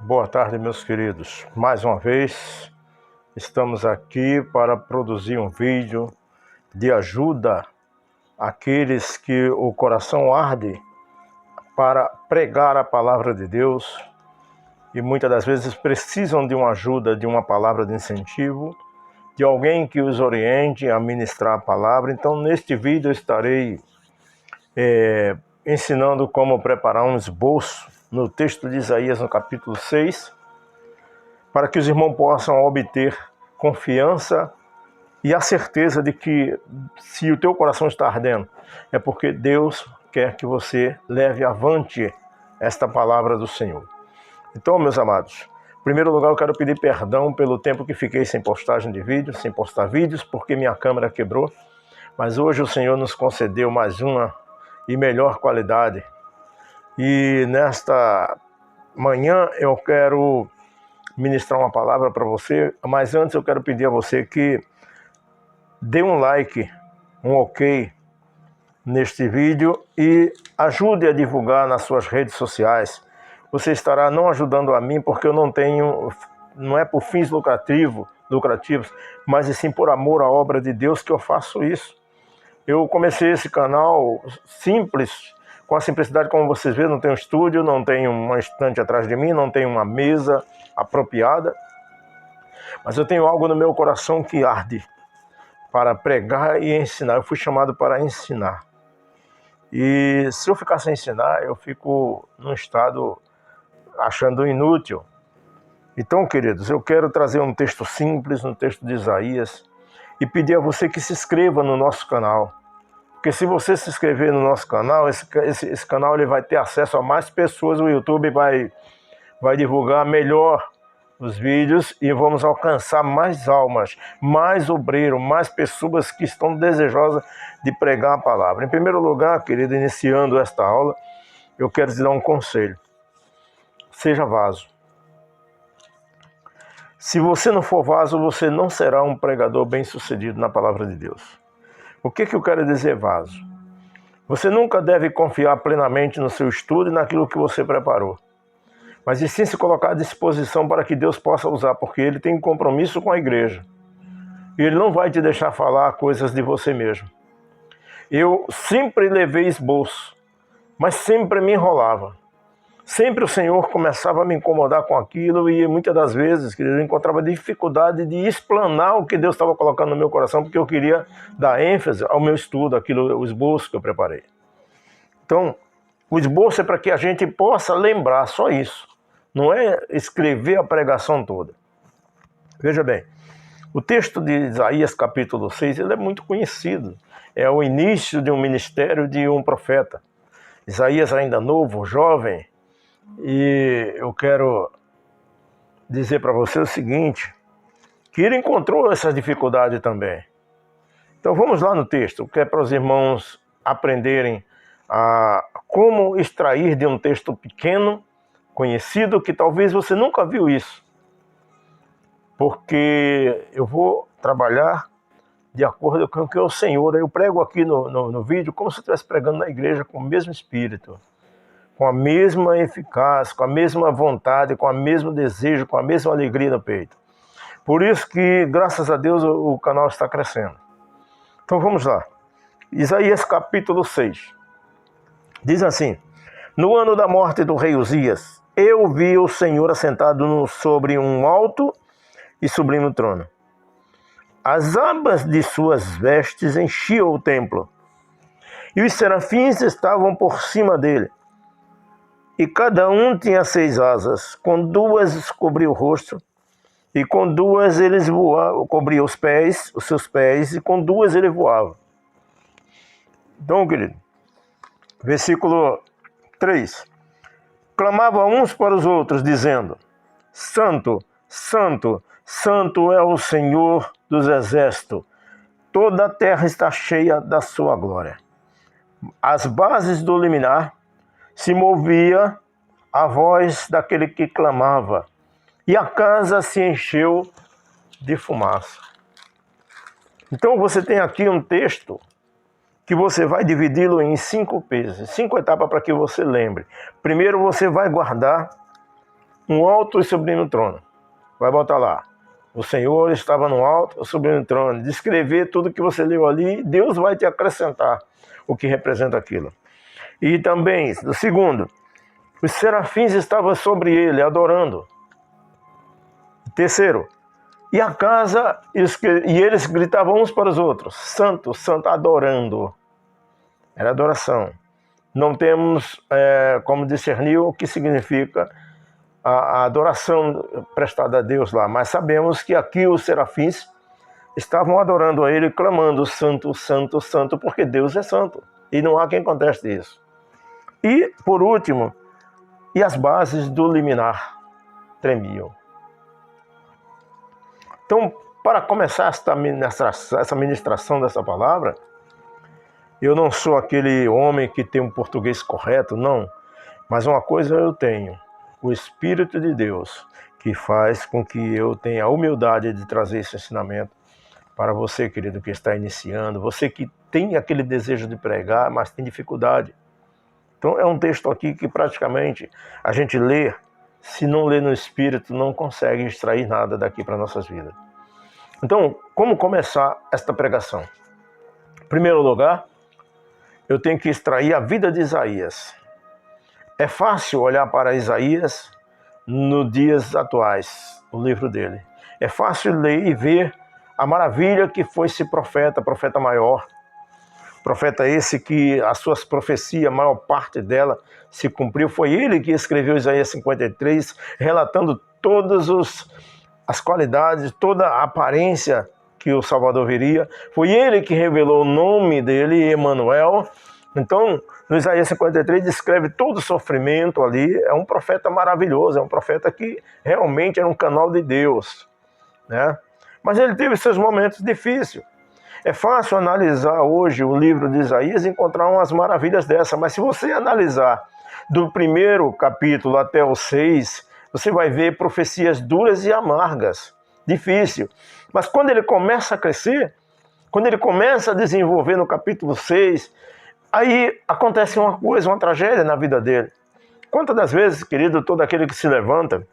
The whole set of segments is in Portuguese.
Boa tarde, meus queridos. Mais uma vez, estamos aqui para produzir um vídeo de ajuda àqueles que o coração arde para pregar a palavra de Deus e muitas das vezes precisam de uma ajuda, de uma palavra de incentivo, de alguém que os oriente a ministrar a palavra. Então, neste vídeo eu estarei ensinando como preparar um esboço no texto de Isaías, no capítulo 6, para que os irmãos possam obter confiança e a certeza de que se o teu coração está ardendo, é porque Deus quer que você leve avante esta palavra do Senhor. Então, meus amados, em primeiro lugar eu quero pedir perdão pelo tempo que fiquei sem postagem de vídeos, sem postar vídeos, porque minha câmera quebrou, mas hoje o Senhor nos concedeu mais uma e melhor qualidade. E nesta manhã eu quero ministrar uma palavra para você, mas antes eu quero pedir a você que dê um like, um ok neste vídeo e ajude a divulgar nas suas redes sociais. Você estará não ajudando a mim porque eu não é por fins lucrativos, mas sim por amor à obra de Deus que eu faço isso. Eu comecei esse canal simples, com a simplicidade, como vocês veem, não tenho estúdio, não tenho uma estante atrás de mim, não tenho uma mesa apropriada, mas eu tenho algo no meu coração que arde para pregar e ensinar. Eu fui chamado para ensinar. E se eu ficar sem ensinar, eu fico num estado achando inútil. Então, queridos, eu quero trazer um texto simples, um texto de Isaías, e pedir a você que se inscreva no nosso canal. Porque se você se inscrever no nosso canal, esse canal ele vai ter acesso a mais pessoas, o YouTube vai divulgar melhor os vídeos e vamos alcançar mais almas, mais obreiros, mais pessoas que estão desejosas de pregar a palavra. Em primeiro lugar, querido, iniciando esta aula, eu quero te dar um conselho. Seja vaso. Se você não for vaso, você não será um pregador bem-sucedido na palavra de Deus. O que eu quero dizer, vaso? Você nunca deve confiar plenamente no seu estudo e naquilo que você preparou, mas e sim se colocar à disposição para que Deus possa usar, porque Ele tem compromisso com a igreja. E Ele não vai te deixar falar coisas de você mesmo. Eu sempre levei esboço, mas sempre me enrolava. Sempre o Senhor começava a me incomodar com aquilo e muitas das vezes eu encontrava dificuldade de explanar o que Deus estava colocando no meu coração, porque eu queria dar ênfase ao meu estudo, o esboço que eu preparei. Então, o esboço é para que a gente possa lembrar, só isso. Não é escrever a pregação toda. Veja bem, o texto de Isaías capítulo 6 ele é muito conhecido. É o início de um ministério de um profeta. Isaías ainda novo, jovem. E eu quero dizer para você o seguinte, que ele encontrou essa dificuldade também. Então vamos lá no texto, que é para os irmãos aprenderem a como extrair de um texto pequeno, conhecido, que talvez você nunca viu isso. Porque eu vou trabalhar de acordo com o que é o Senhor. Eu prego aqui no vídeo como se eu estivesse pregando na igreja com o mesmo espírito, com a mesma eficácia, com a mesma vontade, com o mesmo desejo, com a mesma alegria no peito. Por isso que, graças a Deus, o canal está crescendo. Então vamos lá. Isaías capítulo 6. Diz assim: no ano da morte do rei Uzias, eu vi o Senhor assentado sobre um alto e sublime trono. As abas de suas vestes enchiam o templo, e os serafins estavam por cima dele. E cada um tinha 6 asas, com 2 cobria o rosto, e com 2 eles voavam, cobria os seus pés, e com 2 ele voava. Então, querido, versículo 3. Clamavam uns para os outros, dizendo: Santo, Santo, Santo é o Senhor dos exércitos, toda a terra está cheia da sua glória. As bases do limiar se movia a voz daquele que clamava, e a casa se encheu de fumaça. Então você tem aqui um texto que você vai dividi-lo em 5 pesos, 5 etapas para que você lembre. Primeiro você vai guardar um alto e sublime trono. Vai botar lá. O Senhor estava no alto e sublime trono. Descrever tudo que você leu ali, Deus vai te acrescentar o que representa aquilo. E também, o segundo, os serafins estavam sobre ele, adorando. Terceiro, e a casa, e eles gritavam uns para os outros, santo, santo, adorando. Era adoração. Não temos como discernir o que significa a adoração prestada a Deus lá, mas sabemos que aqui os serafins estavam adorando a ele, clamando santo, santo, santo, porque Deus é santo. E não há quem conteste isso. E, por último, e as bases do liminar tremiam. Então, para começar essa ministração dessa palavra, eu não sou aquele homem que tem um português correto, não. Mas uma coisa eu tenho, o Espírito de Deus, que faz com que eu tenha a humildade de trazer esse ensinamento para você, querido, que está iniciando, você que tem aquele desejo de pregar, mas tem dificuldade. Então é um texto aqui que praticamente a gente lê, se não lê no Espírito, não consegue extrair nada daqui para nossas vidas. Então, como começar esta pregação? Em primeiro lugar, eu tenho que extrair a vida de Isaías. É fácil olhar para Isaías nos dias atuais, o livro dele. É fácil ler e ver a maravilha que foi esse profeta maior. Profeta esse que as suas profecias, a maior parte dela se cumpriu. Foi ele que escreveu Isaías 53, relatando todas as qualidades, toda a aparência que o Salvador viria. Foi ele que revelou o nome dele, Emanuel. Então, no Isaías 53, descreve todo o sofrimento ali. É um profeta maravilhoso, é um profeta que realmente era um canal de Deus, né? Mas ele teve seus momentos difíceis. É fácil analisar hoje o livro de Isaías e encontrar umas maravilhas dessa, mas se você analisar do primeiro capítulo até o 6, você vai ver profecias duras e amargas, difícil. Mas quando ele começa a crescer, quando ele começa a desenvolver no capítulo 6, aí acontece uma coisa, uma tragédia na vida dele. Quantas das vezes, querido, todo aquele que se levanta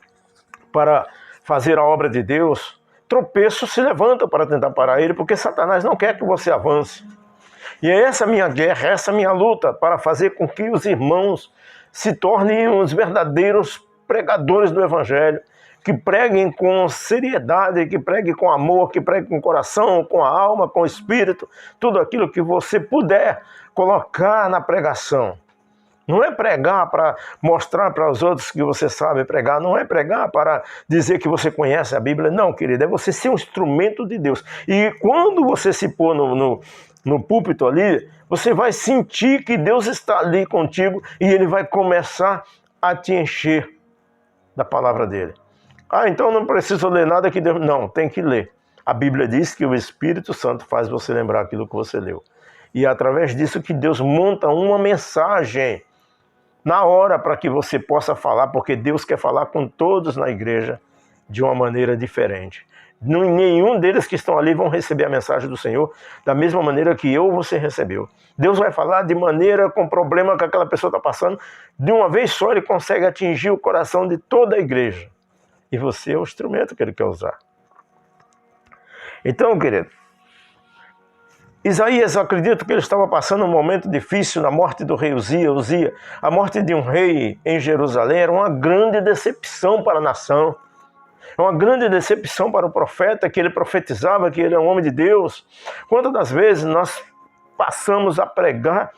para fazer a obra de Deus, tropeço se levanta para tentar parar ele, porque Satanás não quer que você avance. E é essa minha guerra, essa minha luta para fazer com que os irmãos se tornem os verdadeiros pregadores do Evangelho, que preguem com seriedade, que preguem com amor, que preguem com o coração, com a alma, com o espírito, tudo aquilo que você puder colocar na pregação. Não é pregar para mostrar para os outros que você sabe pregar, não é pregar para dizer que você conhece a Bíblia, não, querido, é você ser um instrumento de Deus. E quando você se pôr no púlpito ali, você vai sentir que Deus está ali contigo e Ele vai começar a te encher da palavra dele. Ah, então não preciso ler nada que Deus... Não, tem que ler. A Bíblia diz que o Espírito Santo faz você lembrar aquilo que você leu. E é através disso que Deus monta uma mensagem na hora para que você possa falar, porque Deus quer falar com todos na igreja de uma maneira diferente. Nenhum deles que estão ali vão receber a mensagem do Senhor da mesma maneira que eu ou você recebeu. Deus vai falar de maneira com o problema que aquela pessoa está passando. De uma vez só ele consegue atingir o coração de toda a igreja. E você é o instrumento que ele quer usar. Então, querido, Isaías, eu acredito que ele estava passando um momento difícil na morte do rei Uzias. A morte de um rei em Jerusalém era uma grande decepção para a nação. É uma grande decepção para o profeta, que ele profetizava que ele é um homem de Deus. Quantas das vezes nós passamos a pregar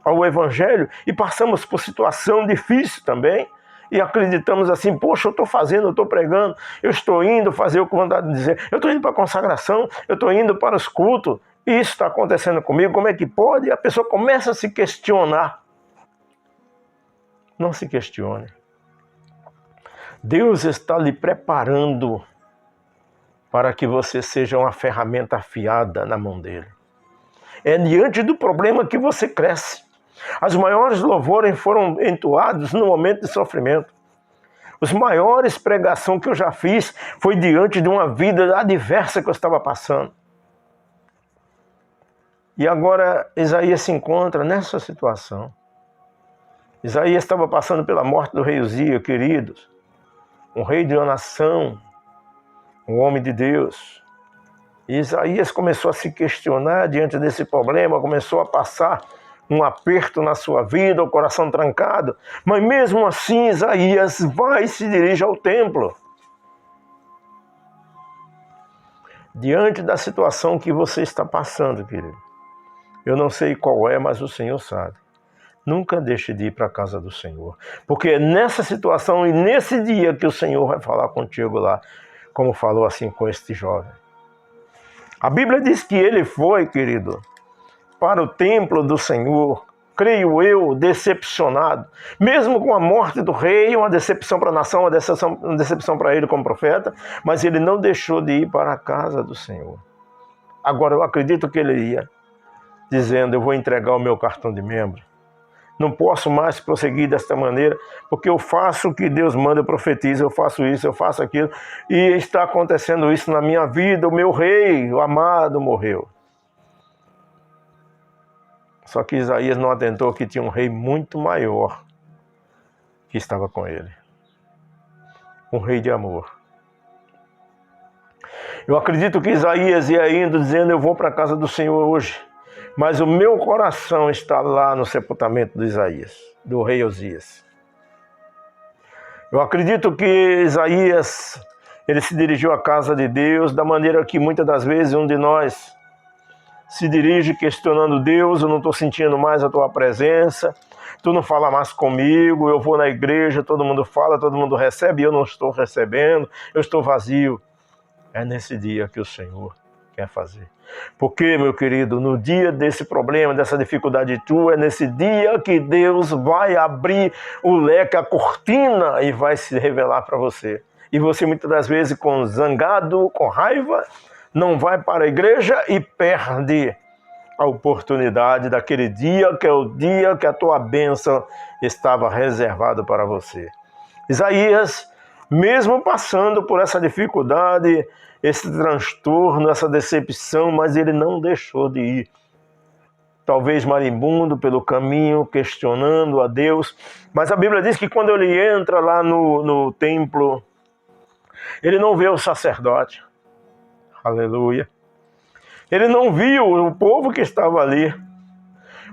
ao Evangelho e passamos por situação difícil também, e acreditamos assim, poxa, eu estou fazendo, eu estou pregando, eu estou indo fazer o que vontade de dizer, eu estou indo para a consagração, eu estou indo para os cultos, e isso está acontecendo comigo, como é que pode? E a pessoa começa a se questionar. Não se questione. Deus está lhe preparando para que você seja uma ferramenta afiada na mão dele. É diante do problema que você cresce. As maiores louvores foram entoados no momento de sofrimento. As maiores pregações que eu já fiz foi diante de uma vida adversa que eu estava passando. E agora Isaías se encontra nessa situação. Isaías estava passando pela morte do rei Uzias, queridos. um rei de uma nação, um homem de Deus. E Isaías começou a se questionar diante desse problema, começou a passar um aperto na sua vida, o coração trancado. Mas mesmo assim, Isaías vai e se dirige ao templo. Diante da situação que você está passando, querido, eu não sei qual é, mas o Senhor sabe. Nunca deixe de ir para a casa do Senhor, porque é nessa situação e nesse dia que o Senhor vai falar contigo lá, como falou assim com este jovem. A Bíblia diz que ele foi, querido, para o templo do Senhor, creio eu, decepcionado. Mesmo com a morte do rei, uma decepção para a nação, uma decepção para ele como profeta, mas ele não deixou de ir para a casa do Senhor. Agora, eu acredito que ele ia, dizendo, eu vou entregar o meu cartão de membro. Não posso mais prosseguir desta maneira, porque eu faço o que Deus manda, eu profetizo, eu faço isso, eu faço aquilo, e está acontecendo isso na minha vida, o meu rei, o amado, morreu. Só que Isaías não atentou que tinha um rei muito maior que estava com ele. Um rei de amor. Eu acredito que Isaías ia indo dizendo, eu vou para a casa do Senhor hoje. Mas o meu coração está lá no sepultamento de Isaías, do rei Osias. Eu acredito que Isaías, ele se dirigiu à casa de Deus da maneira que muitas das vezes um de nós se dirige questionando Deus, eu não estou sentindo mais a tua presença, tu não fala mais comigo, eu vou na igreja, todo mundo fala, todo mundo recebe, e eu não estou recebendo, eu estou vazio. É nesse dia que o Senhor quer fazer. Porque, meu querido, no dia desse problema, dessa dificuldade tua, é nesse dia que Deus vai abrir o leque, a cortina, e vai se revelar para você. E você muitas das vezes, com zangado, com raiva, não vai para a igreja e perde a oportunidade daquele dia, que é o dia que a tua bênção estava reservada para você. Isaías, mesmo passando por essa dificuldade, esse transtorno, essa decepção, mas ele não deixou de ir. Talvez marimbundo pelo caminho, questionando a Deus. Mas a Bíblia diz que quando ele entra lá no templo, ele não vê o sacerdote. Aleluia. Ele não viu o povo que estava ali.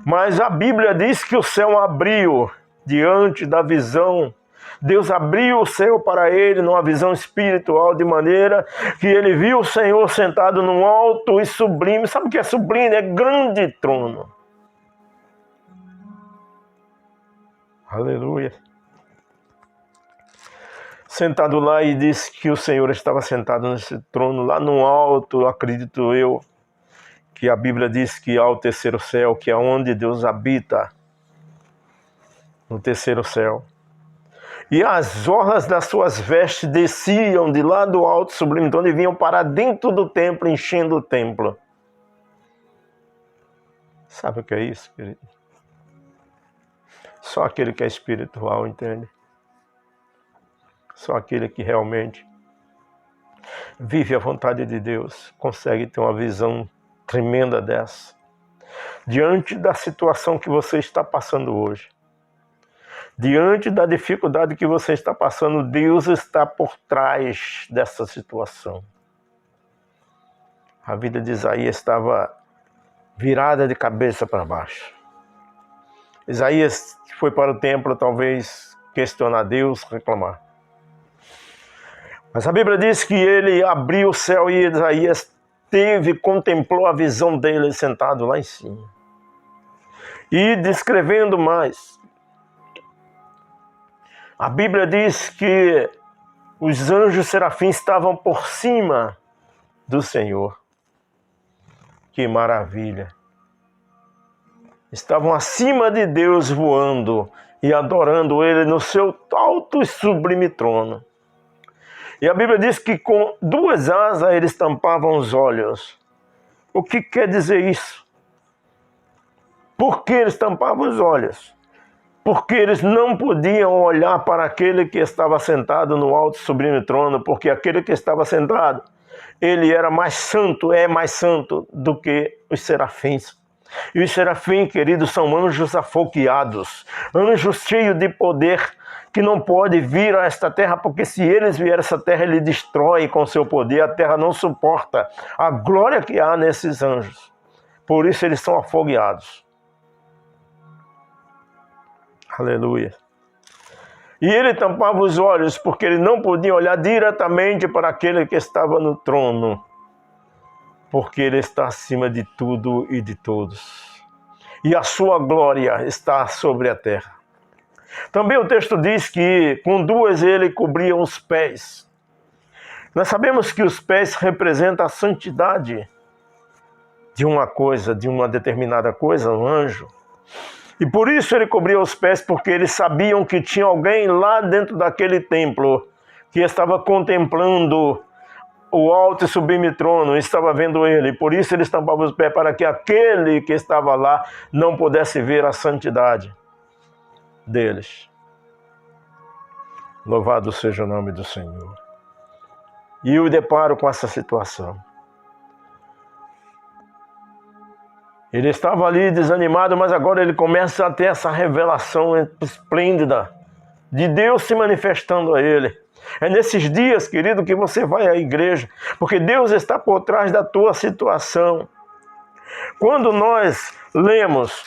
Mas a Bíblia diz que o céu abriu diante da visão. Deus abriu o céu para ele numa visão espiritual, de maneira que ele viu o Senhor sentado num alto e sublime. Sabe o que é sublime? É grande trono. Aleluia. Sentado lá, e disse que o Senhor estava sentado nesse trono lá no alto, acredito eu, que a Bíblia diz que há o terceiro céu, que é onde Deus habita, no terceiro céu. E as orlas das suas vestes desciam de lá do alto sublime trono e vinham para dentro do templo, enchendo o templo. Sabe o que é isso, querido? Só aquele que é espiritual entende. Só aquele que realmente vive a vontade de Deus consegue ter uma visão tremenda dessa. Diante da situação que você está passando hoje, diante da dificuldade que você está passando, Deus está por trás dessa situação. A vida de Isaías estava virada de cabeça para baixo. Isaías foi para o templo, talvez questionar Deus, reclamar. Mas a Bíblia diz que ele abriu o céu e Isaías contemplou a visão dele sentado lá em cima. E descrevendo mais, a Bíblia diz que os anjos serafins estavam por cima do Senhor. Que maravilha! Estavam acima de Deus voando e adorando Ele no seu alto e sublime trono. E a Bíblia diz que com duas asas eles tampavam os olhos. O que quer dizer isso? Por que eles tampavam os olhos? Porque eles não podiam olhar para aquele que estava sentado no alto e sublime trono, porque aquele que estava sentado, ele era mais santo, é mais santo do que os serafins. E os serafins, queridos, são anjos afogueados, anjos cheios de poder, que não pode vir a esta terra, porque se eles vierem a essa terra, ele destrói com seu poder, a terra não suporta a glória que há nesses anjos. Por isso eles são afogueados. Aleluia. E ele tampava os olhos, porque ele não podia olhar diretamente para aquele que estava no trono, porque ele está acima de tudo e de todos. E a sua glória está sobre a terra. Também o texto diz que com duas ele cobria os pés. Nós sabemos que os pés representam a santidade de uma coisa, de uma determinada coisa, um anjo. E por isso ele cobria os pés, porque eles sabiam que tinha alguém lá dentro daquele templo que estava contemplando o alto e sublime trono, estava vendo ele. Por isso ele estampava os pés, para que aquele que estava lá não pudesse ver a santidade deles. Louvado seja o nome do Senhor. E eu deparo com essa situação. Ele estava ali desanimado, mas agora ele começa a ter essa revelação esplêndida de Deus se manifestando a ele. É nesses dias, querido, que você vai à igreja, porque Deus está por trás da tua situação. Quando nós lemos,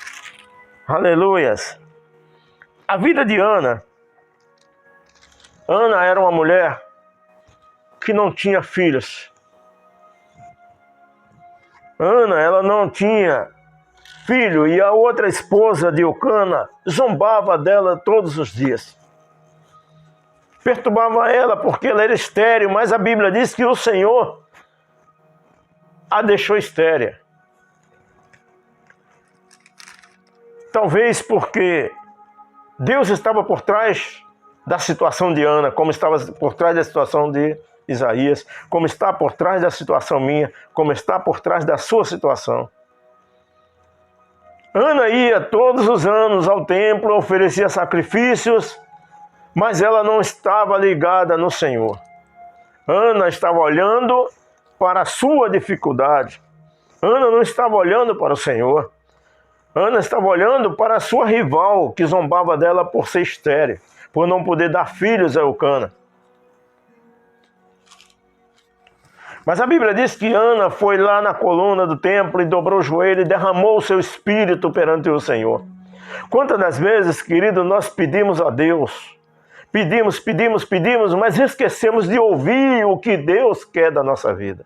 aleluias, a vida de Ana. Ana era uma mulher que não tinha filhos. Ana, ela não tinha filho, e a outra esposa de Eucana zombava dela todos os dias. Perturbava ela porque ela era estéril, mas a Bíblia diz que o Senhor a deixou estéril. Talvez porque Deus estava por trás da situação de Ana, como estava por trás da situação de Isaías, como está por trás da situação minha, como está por trás da sua situação. Ana ia todos os anos ao templo, oferecia sacrifícios, mas ela não estava ligada no Senhor. Ana estava olhando para a sua dificuldade. Ana não estava olhando para o Senhor. Ana estava olhando para a sua rival, que zombava dela por ser estéril, por não poder dar filhos a Eucana. Mas a Bíblia diz que Ana foi lá na coluna do templo e dobrou o joelho e derramou o seu espírito perante o Senhor. Quantas das vezes, querido, nós pedimos a Deus, pedimos, mas esquecemos de ouvir o que Deus quer da nossa vida.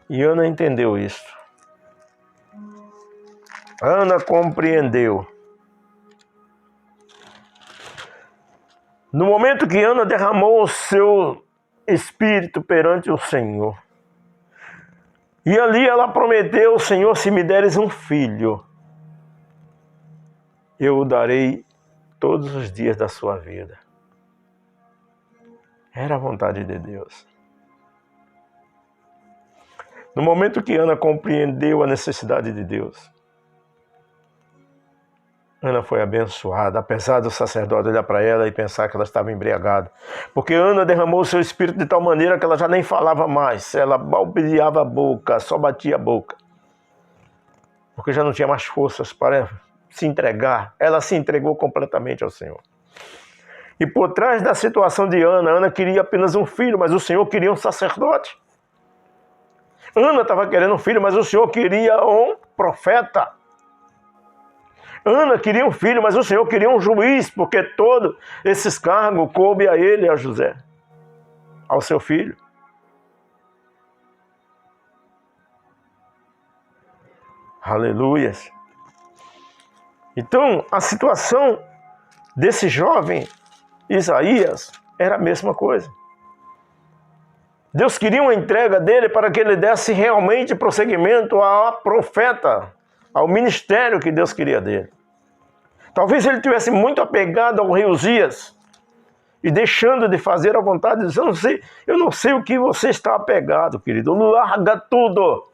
E Ana entendeu isso. Ana compreendeu. No momento que Ana derramou o seu espírito perante o Senhor, e ali ela prometeu: Senhor, se me deres um filho, eu o darei todos os dias da sua vida. Era a vontade de Deus. No momento que Ana compreendeu a necessidade de Deus, Ana foi abençoada, apesar do sacerdote olhar para ela e pensar que ela estava embriagada. Porque Ana derramou o seu espírito de tal maneira que ela já nem falava mais. Ela balbuciava a boca, só batia a boca. Porque já não tinha mais forças para se entregar. Ela se entregou completamente ao Senhor. E por trás da situação de Ana, Ana queria apenas um filho, mas o Senhor queria um sacerdote. Ana estava querendo um filho, mas o Senhor queria um profeta. Ana queria um filho, mas o Senhor queria um juiz, porque todos esses cargos coube a ele e a José, ao seu filho. Aleluias. Então, a situação desse jovem Isaías era a mesma coisa. Deus queria uma entrega dele para que ele desse realmente prosseguimento ao profeta, ao ministério que Deus queria dele. Talvez ele tivesse muito apegado ao rei Uzias e deixando de fazer a vontade de Deus. Eu não sei o que você está apegado, querido. Larga tudo.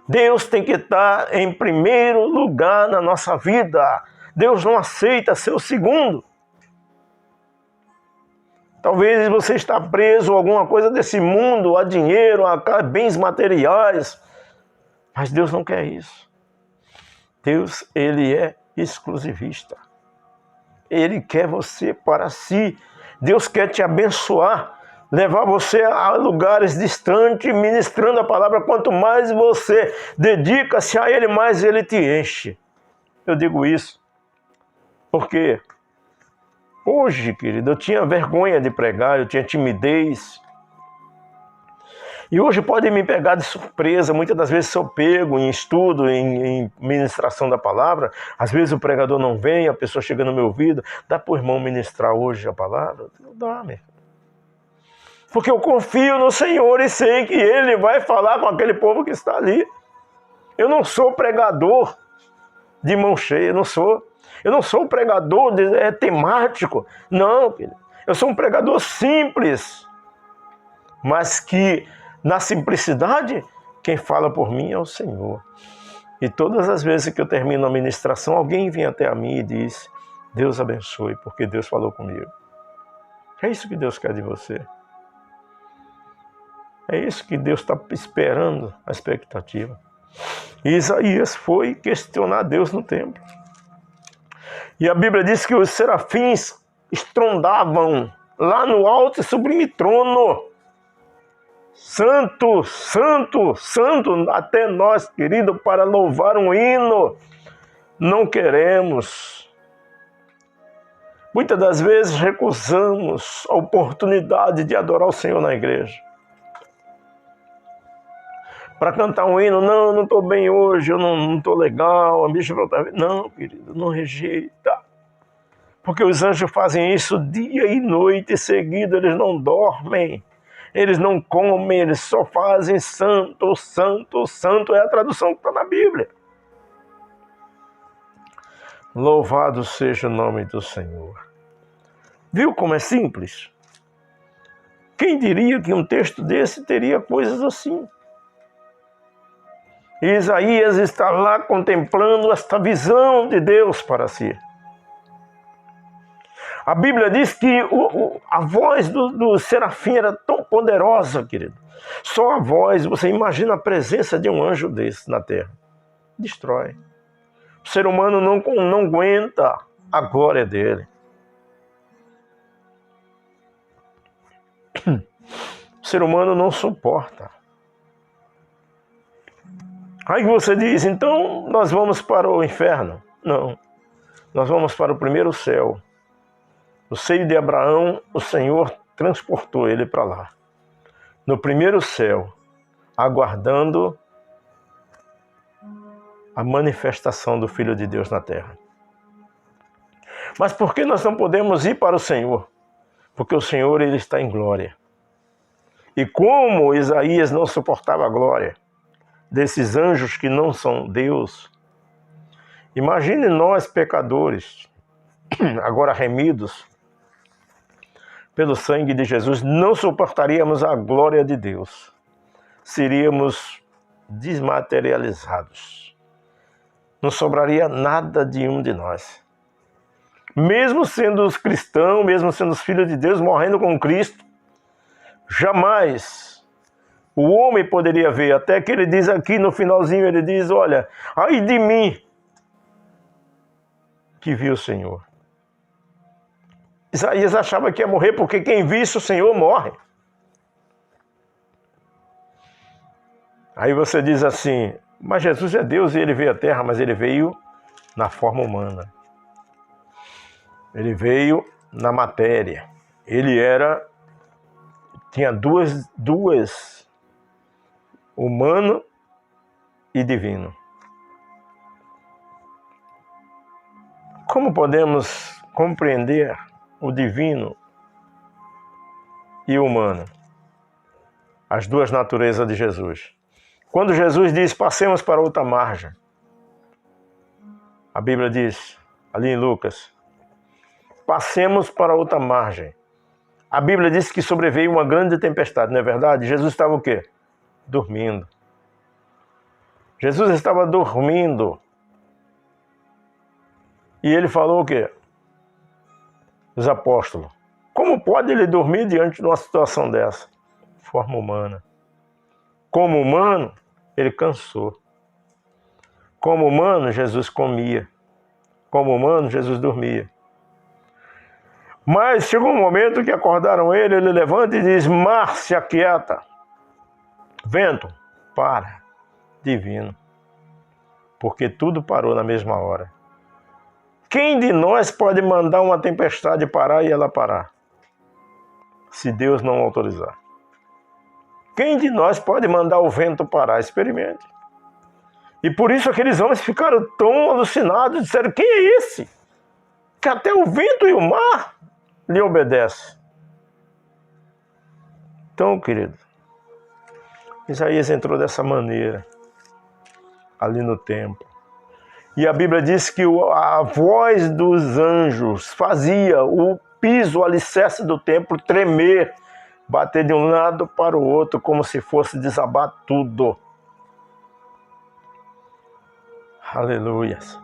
Deus tem que estar em primeiro lugar na nossa vida. Deus não aceita ser o segundo. Talvez você está preso a alguma coisa desse mundo, a dinheiro, a bens materiais. Mas Deus não quer isso. Deus, ele é exclusivista. Ele quer você para si. Deus quer te abençoar, levar você a lugares distantes, ministrando a palavra. Quanto mais você dedica-se a Ele, mais Ele te enche. Eu digo isso porque hoje, querido, eu tinha vergonha de pregar, eu tinha timidez. E hoje pode me pegar de surpresa, muitas das vezes sou pego em estudo, em ministração da palavra. Às vezes o pregador não vem, a pessoa chega no meu ouvido, dá para o irmão ministrar hoje a palavra? Não dá, meu. Porque eu confio no Senhor e sei que Ele vai falar com aquele povo que está ali. Eu não sou pregador de mão cheia, eu não sou um pregador temático, não, querido. Eu sou um pregador simples, mas que na simplicidade, quem fala por mim é o Senhor. E todas as vezes que eu termino a ministração, alguém vem até a mim e diz: Deus abençoe, porque Deus falou comigo. É isso que Deus quer de você. É isso que Deus está esperando, a expectativa. E Isaías foi questionar Deus no templo. E a Bíblia diz que os serafins estrondavam lá no alto e sublime trono. Santo, santo, santo, até nós, querido, para louvar um hino, não queremos. Muitas das vezes recusamos a oportunidade de adorar o Senhor na igreja. Para cantar um hino, não estou bem hoje, eu não estou legal, a bicha volta. Não, querido, não rejeita. Porque os anjos fazem isso dia e noite seguido, eles não dormem. Eles não comem, eles só fazem santo, santo, santo. É a tradução que está na Bíblia. Louvado seja o nome do Senhor. Viu como é simples? Quem diria que um texto desse teria coisas assim? E Isaías está lá contemplando esta visão de Deus para si. A Bíblia diz que a voz do serafim era tão poderosa, querido. Só a voz, você imagina a presença de um anjo desse na terra. Destrói. O ser humano não aguenta a glória dele. O ser humano não suporta. Aí você diz, então nós vamos para o inferno. Não, nós vamos para o primeiro céu. No seio de Abraão, o Senhor transportou ele para lá. No primeiro céu, aguardando a manifestação do Filho de Deus na terra. Mas por que nós não podemos ir para o Senhor? Porque o Senhor, ele está em glória. E como Isaías não suportava a glória desses anjos que não são Deus, imagine nós, pecadores, agora remidos pelo sangue de Jesus, não suportaríamos a glória de Deus. Seríamos desmaterializados. Não sobraria nada de um de nós. Mesmo sendo os cristãos, mesmo sendo os filhos de Deus, morrendo com Cristo, jamais o homem poderia ver. Até que ele diz aqui no finalzinho, ele diz, olha, ai de mim que vi o Senhor. Isaías achava que ia morrer porque quem visse o Senhor morre. Aí você diz assim, mas Jesus é Deus e ele veio à terra, mas ele veio na forma humana. Ele veio na matéria. Ele tinha duas, humano e divino. Como podemos compreender o divino e o humano? As duas naturezas de Jesus. Quando Jesus diz, passemos para outra margem, a Bíblia diz, ali em Lucas, passemos para outra margem. A Bíblia diz que sobreveio uma grande tempestade, não é verdade? Jesus estava o quê? Dormindo. Jesus estava dormindo. E ele falou o quê? Os apóstolos. Como pode ele dormir diante de uma situação dessa? Forma humana. Como humano, ele cansou. Como humano, Jesus comia. Como humano, Jesus dormia. Mas chegou um momento que acordaram ele levanta e diz: mar, se aquieta. Vento, para. Divino. Porque tudo parou na mesma hora. Quem de nós pode mandar uma tempestade parar e ela parar? Se Deus não autorizar. Quem de nós pode mandar o vento parar? Experimente. E por isso aqueles homens ficaram tão alucinados, disseram: quem é esse? Que até o vento e o mar lhe obedecem. Então, querido, Isaías entrou dessa maneira, ali no templo. E a Bíblia diz que a voz dos anjos fazia o piso, o alicerce do templo tremer, bater de um lado para o outro, como se fosse desabar tudo. Aleluias.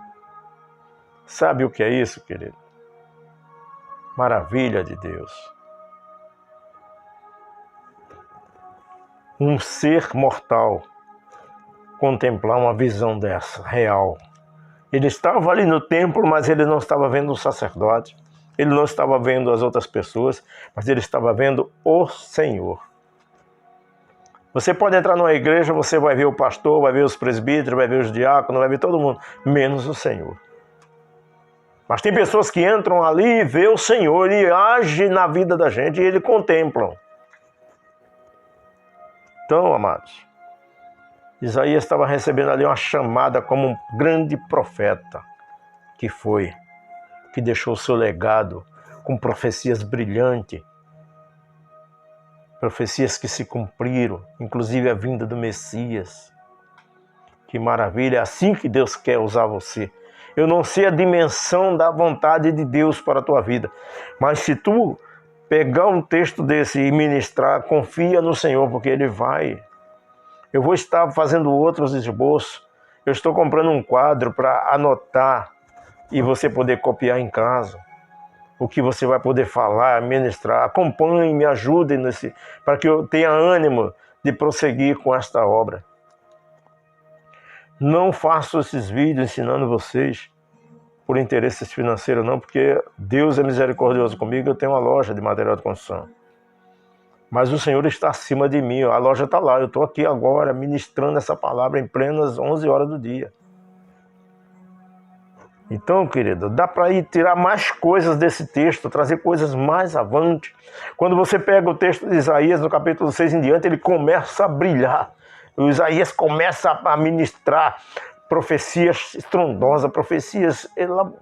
Sabe o que é isso, querido? Maravilha de Deus. Um ser mortal contemplar uma visão dessa, real. Ele estava ali no templo, mas ele não estava vendo o sacerdote, ele não estava vendo as outras pessoas, mas ele estava vendo o Senhor. Você pode entrar numa igreja, você vai ver o pastor, vai ver os presbíteros, vai ver os diáconos, vai ver todo mundo, menos o Senhor. Mas tem pessoas que entram ali e vê o Senhor, e age na vida da gente, e ele contemplam. Então, amados, Isaías estava recebendo ali uma chamada como um grande profeta que foi, que deixou o seu legado com profecias brilhantes, profecias que se cumpriram, inclusive a vinda do Messias. Que maravilha, é assim que Deus quer usar você. Eu não sei a dimensão da vontade de Deus para a tua vida, mas se tu pegar um texto desse e ministrar, confia no Senhor, porque Ele vai. Eu vou estar fazendo outros esboços, eu estou comprando um quadro para anotar e você poder copiar em casa. O que você vai poder falar, ministrar. Acompanhe, me ajudem para que eu tenha ânimo de prosseguir com esta obra. Não faço esses vídeos ensinando vocês por interesses financeiros, não, porque Deus é misericordioso comigo, eu tenho uma loja de material de construção. Mas o Senhor está acima de mim, a loja está lá, eu estou aqui agora ministrando essa palavra em plenas 11 horas do dia. Então, querido, dá para ir tirar mais coisas desse texto, trazer coisas mais avante. Quando você pega o texto de Isaías, no capítulo 6 em diante, ele começa a brilhar. O Isaías começa a ministrar profecias estrondosas, profecias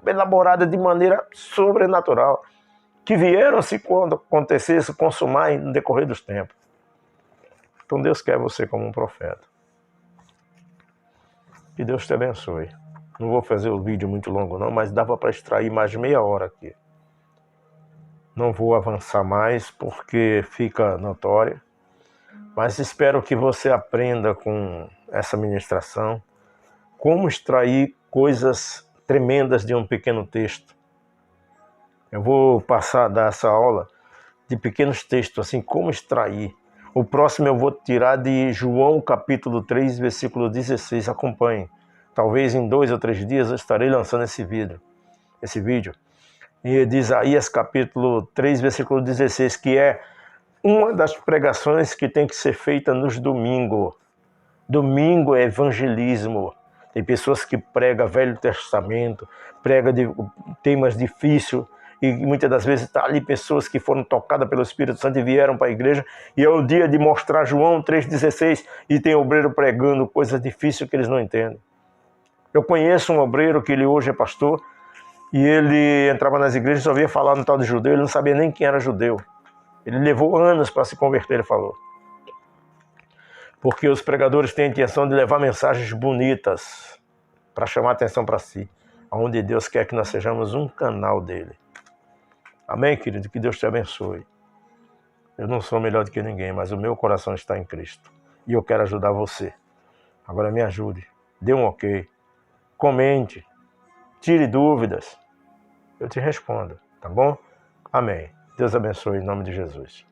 elaboradas de maneira sobrenatural, que vieram se quando acontecesse, consumar no decorrer dos tempos. Então Deus quer você como um profeta. Que Deus te abençoe. Não vou fazer o vídeo muito longo não, mas dava para extrair mais de meia hora aqui. Não vou avançar mais porque fica notório, mas espero que você aprenda com essa ministração como extrair coisas tremendas de um pequeno texto. Eu vou passar a dar essa aula de pequenos textos, assim, como extrair. O próximo eu vou tirar de João capítulo 3, versículo 16, acompanhe. Talvez em 2 ou 3 dias eu estarei lançando esse vídeo. E de Isaías capítulo 3, versículo 16, que é uma das pregações que tem que ser feita nos domingos. Domingo é evangelismo. Tem pessoas que pregam Velho Testamento, pregam de temas difíceis, e muitas das vezes está ali pessoas que foram tocadas pelo Espírito Santo e vieram para a igreja, e é o dia de mostrar João 3,16, e tem obreiro pregando coisas difíceis que eles não entendem. Eu conheço um obreiro que ele hoje é pastor, e ele entrava nas igrejas e só via falar no tal de judeu, ele não sabia nem quem era judeu. Ele levou anos para se converter, ele falou. Porque os pregadores têm a intenção de levar mensagens bonitas para chamar a atenção para si, onde Deus quer que nós sejamos um canal dele. Amém, querido? Que Deus te abençoe. Eu não sou melhor do que ninguém, mas o meu coração está em Cristo. E eu quero ajudar você. Agora me ajude. Dê um ok. Comente. Tire dúvidas. Eu te respondo, tá bom? Amém. Deus abençoe em nome de Jesus.